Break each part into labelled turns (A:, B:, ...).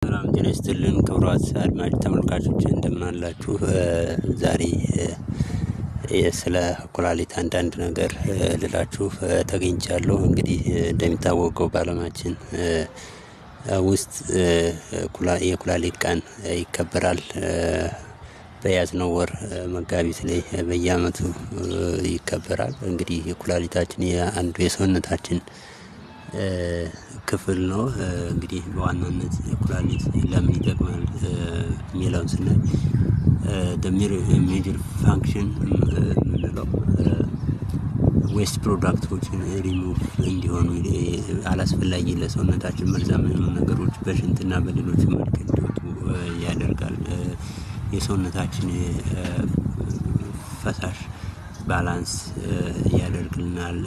A: ሰላም ጤና ይስጥልን ክቡራት አድማጭ ተመልካቾች እንደምን አላችሁ? ዛሬ ስለ ኩላሊት አንዳንድ ነገር ልላችሁ ተገኝቻለሁ። እንግዲህ እንደሚታወቀው በዓለማችን ውስጥ የኩላሊት ቀን ይከበራል። በያዝነው ወር መጋቢት ላይ በየዓመቱ ይከበራል። እንግዲህ የኩላሊታችን የአንዱ የሰውነታችን ክፍል ነው። እንግዲህ በዋናነት ኩላሊት ለምን ይጠቅማል የሚለውን ስናይ ሜጀር ፋንክሽን የምንለው ዌስት ፕሮዳክቶችን ሪሙቭ እንዲሆኑ አላስፈላጊ ለሰውነታችን መርዛማ የሆኑ ነገሮች በሽንትና በሌሎች መልክ እንዲወጡ ያደርጋል። የሰውነታችን ፈሳሽ ባላንስ ያደርግልናል።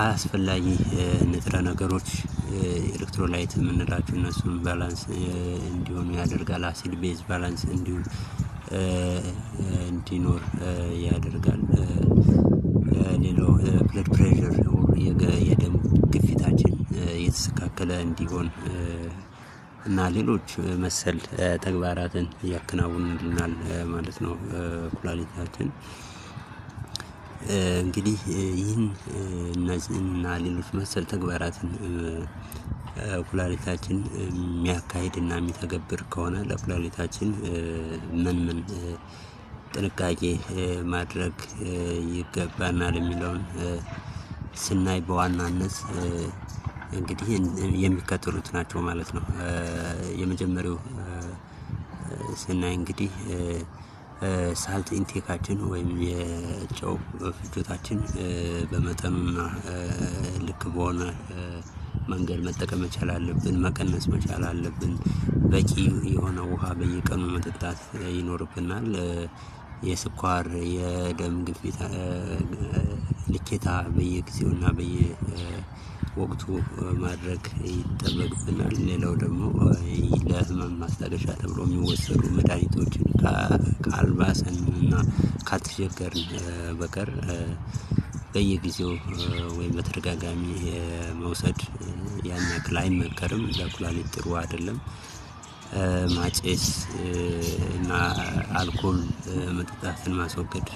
A: አስፈላጊ ንጥረ ነገሮች ኤሌክትሮላይት የምንላቸው እነሱን ባላንስ እንዲሆኑ ያደርጋል። አሲድ ቤዝ ባላንስ እንዲኖር ያደርጋል። ሌላው ብለድ ፕሬሸር የደም ግፊታችን የተስተካከለ እንዲሆን እና ሌሎች መሰል ተግባራትን ያከናውንልናል ማለት ነው። ኩላሊታችን እንግዲህ ይህን እነዚህና ሌሎች መሰል ተግባራትን ኩላሊታችን የሚያካሂድና የሚተገብር ከሆነ ለኩላሊታችን ምን ጥንቃቄ ማድረግ ይገባናል የሚለውን ስናይ በዋናነት እንግዲህ የሚከተሉት ናቸው ማለት ነው። የመጀመሪያው ስናይ እንግዲህ ሳልት ኢንቴካችን ወይም የጨው ፍጆታችን በመጠኑና ልክ በሆነ መንገድ መጠቀም መቻል አለብን፣ መቀነስ መቻል አለብን። በቂ የሆነ ውሃ በየቀኑ መጠጣት ይኖርብናል። የስኳር የደም ግፊት ልኬታ በየጊዜውና በየወቅቱ ማድረግ ይጠበቅብናል። ሌላው ደግሞ ለህመም ማስታገሻ ተብሎ የሚወሰዱ መድኃኒቶችን ካልባሰን እና ካልተቸገርን በቀር በየጊዜው ወይም በተደጋጋሚ መውሰድ ያን ያክል አይመከርም። ለኩላሊት ጥሩ አይደለም። ማጨስ እና አልኮል መጠጣትን ማስወገድ